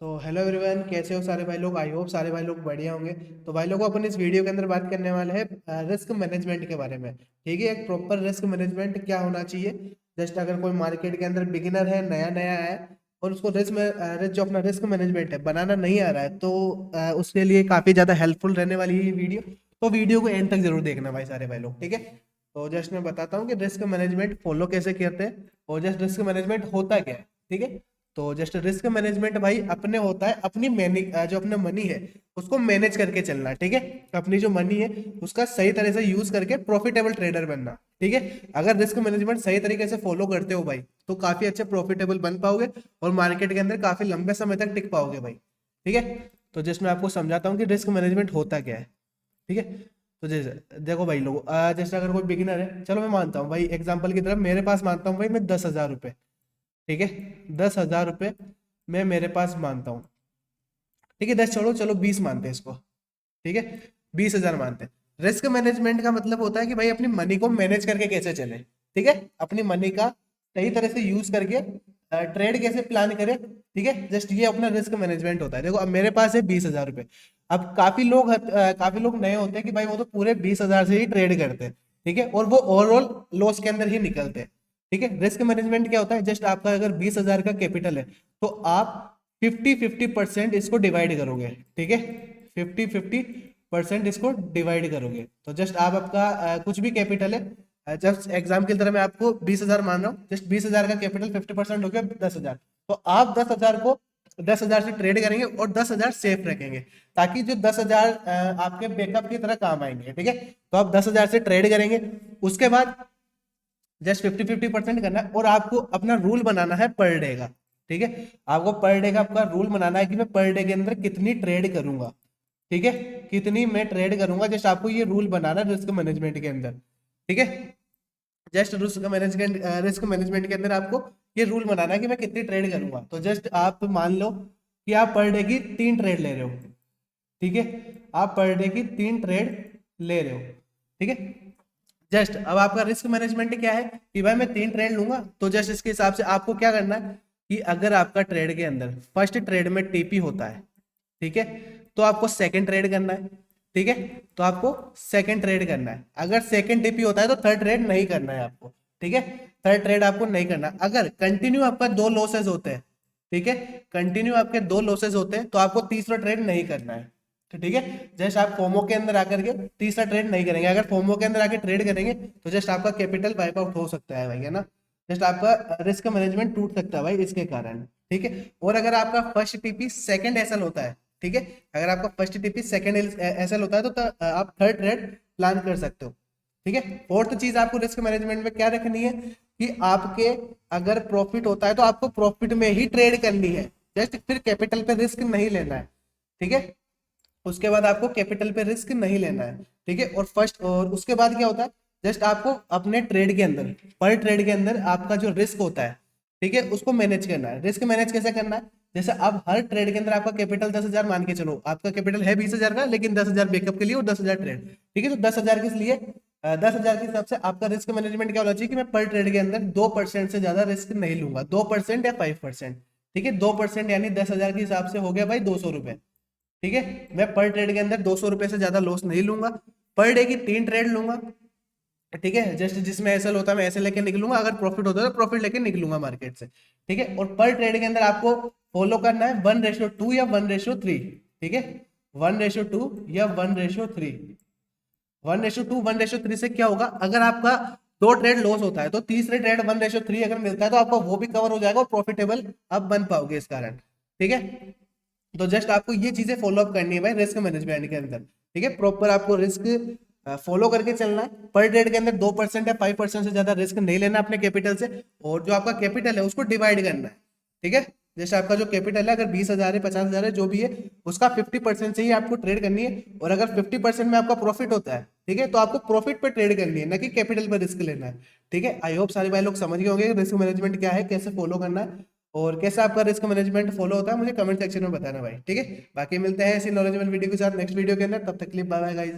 तो hello everyone, कैसे हो सारे भाई लोग। आई होप सारे भाई लोग बढ़िया होंगे। तो भाई लोगों अपन इस वीडियो के अंदर बात करने वाले हैं रिस्क मैनेजमेंट के बारे में। ठीक है, एक प्रॉपर रिस्क मैनेजमेंट क्या होना चाहिए। जस्ट अगर कोई मार्केट के अंदर बिगिनर है, नया नया है और उसको रिस्क में जो अपना रिस्क मैनेजमेंट है बनाना नहीं आ रहा है, तो उसके लिए काफ़ी ज़्यादा हेल्पफुल रहने वाली है ये वीडियो। तो वीडियो को एंड तक जरूर देखना भाई सारे भाई लोग, ठीक है। तो जस्ट मैं बताता हूँ कि रिस्क मैनेजमेंट फॉलो कैसे करते हैं और जस्ट रिस्क मैनेजमेंट होता क्या है, ठीक है। तो जस्ट रिस्क मैनेजमेंट भाई अपने होता है अपनी जो अपना मनी है उसको मैनेज करके चलना, ठीक है। अपनी जो मनी है उसका सही तरह से यूज करके प्रॉफिटेबल ट्रेडर बनना, ठीक है। अगर रिस्क मैनेजमेंट सही तरीके से फॉलो करते हो भाई तो काफी अच्छे प्रॉफिटेबल बन पाओगे और मार्केट के अंदर काफी लंबे समय तक टिक पाओगे भाई, ठीक है। तो जस्ट मैं आपको समझाता हूँ कि रिस्क मैनेजमेंट होता क्या है, ठीक है। तो जैसे देखो भाई लोग, जैसे अगर कोई बिगिनर है, चलो मैं मानता हूँ भाई एग्जाम्पल की तरफ, मेरे पास मानता हूँ भाई मैं 10,000 रुपये, ठीक है। 10,000 रुपये मैं मेरे पास मानता हूँ, ठीक है। 10 छोड़ो, चलो 20 मानते हैं इसको, ठीक है। 20,000 मानते हैं। रिस्क मैनेजमेंट का मतलब होता है कि भाई अपनी मनी को मैनेज करके कैसे चले, ठीक है। अपनी मनी का सही तरह से यूज करके ट्रेड कैसे प्लान करे, ठीक है। जस्ट ये अपना रिस्क मैनेजमेंट होता है। देखो अब मेरे पास है 20,000 रुपये। अब काफी लोग नए होते हैं कि भाई वो तो पूरे 20,000 से ही ट्रेड करते हैं, ठीक है, और वो ओवरऑल लॉस के अंदर ही निकलते हैं, ठीक है। रिस्क मैनेजमेंट क्या होता है, जस्ट आपका अगर 20,000 का कैपिटल है तो आप 50-50% इसको डिवाइड करोगे, ठीक है। 50-50% इसको डिवाइड करोगे। तो जस्ट आप आपका कुछ भी कैपिटल है, जस्ट एग्जाम की तरह मैं आपको 20,000 मान रहा हूँ, जस्ट 20,000 का कैपिटल 50% हो गया 10,000। तो आप 10,000 से ट्रेड करेंगे और 10,000 सेफ रखेंगे, ताकि जो 10,000 आपके बैकअप की तरह काम आएंगे, ठीक है। तो आप 10,000 से ट्रेड करेंगे, उसके बाद जस्ट 50-50% करना है और आपको अपना रूल बनाना है पर डे का, ठीक है। आपको पर डे का आपका रूल बनाना है कि मैं पर डे के अंदर कितनी ट्रेड करूंगा, ठीक है। कितनी मैं ट्रेड करूंगा, जस्ट आपको ये रूल बनाना है रिस्क मैनेजमेंट के अंदर, ठीक है। जस्ट रिस्क मैनेजमेंट के अंदर आपको ये रूल बनाना है कि मैं कितनी ट्रेड करूंगा। तो जस्ट आप मान लो कि आप पर डे की 3 ट्रेड ले रहे हो, ठीक है। आप पर डे की 3 ट्रेड ले रहे हो, ठीक है। जस्ट अब आपका रिस्क मैनेजमेंट क्या है कि भाई मैं 3 ट्रेड लूंगा, तो जस्ट इसके हिसाब से आपको क्या करना है कि अगर आपका ट्रेड के अंदर फर्स्ट ट्रेड में टीपी होता है, ठीक है, तो आपको सेकंड ट्रेड करना है, ठीक है। तो आपको सेकंड ट्रेड करना है। अगर सेकंड टीपी होता है तो थर्ड ट्रेड नहीं करना है आपको, ठीक है। थर्ड ट्रेड आपको नहीं करना। अगर कंटिन्यू आपका 2 लॉसेज होते हैं, ठीक है, कंटिन्यू आपके 2 लॉसेज होते हैं तो आपको तीसरा ट्रेड नहीं करना है, तो ठीक है। जस्ट आप फोमो के अंदर आकर के तीसरा ट्रेड नहीं करेंगे। अगर फोमो के अंदर आके ट्रेड करेंगे तो जस्ट आपका कैपिटल वाइप आउट हो सकता है भाई, है ना। जस्ट आपका रिस्क मैनेजमेंट टूट सकता है भाई इसके कारण, ठीक है। और अगर आपका फर्स्ट टीपी सेकंड एसएल होता है, ठीक है, अगर आपका फर्स्ट टीपी सेकंड एसएल होता है तो आप थर्ड ट्रेड प्लान कर सकते हो, ठीक है। फोर्थ चीज आपको रिस्क मैनेजमेंट में क्या रखनी है कि आपके अगर प्रॉफिट होता है तो आपको प्रॉफिट में ही ट्रेड करनी है, जस्ट फिर कैपिटल पे रिस्क नहीं लेना है, ठीक है। उसके बाद आपको कैपिटल पे रिस्क नहीं लेना है, ठीक है। और उसके बाद क्या होता है, जस्ट आपको अपने ट्रेड के अंदर पर ट्रेड के अंदर आपका जो रिस्क होता है, ठीक है, उसको मैनेज करना है। रिस्क मैनेज कैसे करना है, जैसे अब हर ट्रेड के अंदर आपका कैपिटल 10,000 मान के चलो, आपका कैपिटल है 20,000 का, लेकिन 10,000 बैकअप के लिए और 10,000 ट्रेड, ठीक है। तो 10,000 किस लिए, 10,000 के हिसाब से आपका रिस्क मैनेजमेंट क्या होना चाहिए कि मैं पर ट्रेड के अंदर 2% से ज्यादा रिस्क नहीं लूंगा, 2% या 5%, ठीक है। 2% यानी 10,000 के हिसाब से हो गया भाई 200 रुपए, ठीक है। मैं पर ट्रेड के अंदर 200 रुपए से ज्यादा लॉस नहीं लूंगा। पर डे की 3 ट्रेड लूंगा, ठीक है। जस्ट जिसमें एसएल होता है मैं ऐसे लेके निकलूंगा, अगर प्रॉफिट होता है तो प्रॉफिट लेके निकलूंगा मार्केट से, ठीक है। और पर ट्रेड के अंदर आपको फॉलो करना है 1:2 या 1:3, ठीक है। 1:2 या 1:3। 1:2 1:3 से क्या होगा, अगर आपका 2 ट्रेड लॉस होता है तो तीसरे ट्रेड 1:3 अगर मिलता है तो आपका वो भी कवर हो जाएगा और प्रॉफिटेबल आप बन पाओगे इस कारण, ठीक है। तो जस्ट आपको ये चीजें फॉलो अप करनी है भाई रिस्क मैनेजमेंट के अंदर, ठीक है। प्रॉपर आपको रिस्क फॉलो करके चलना है। पर ट्रेड के अंदर 2% या 5% से ज्यादा रिस्क नहीं लेना अपने कैपिटल से, और जो आपका कैपिटल है उसको डिवाइड करना है, ठीक है। जैसे आपका जो कैपिटल है अगर 20,000 है, 50,000 है, जो भी है, उसका 50% से ही आपको ट्रेड करनी है। और अगर 50% में आपका प्रॉफिट होता है, ठीक है, तो आपको प्रॉफिट पे ट्रेड करनी है, ना कि कैपिटल पर रिस्क लेना है, ठीक है। आई होप सारे भाई लोग समझ गए होंगे रिस्क मैनेजमेंट क्या है, कैसे फॉलो करना है और कैसा आपका रिस्क मैनेजमेंट फॉलो होता है। मुझे कमेंट सेक्शन में बताना भाई, ठीक है। बाकी मिलते हैं ऐसी नॉलेजेबल वीडियो के साथ नेक्स्ट वीडियो के अंदर, तब तक के लिए बाय बाय गाइस।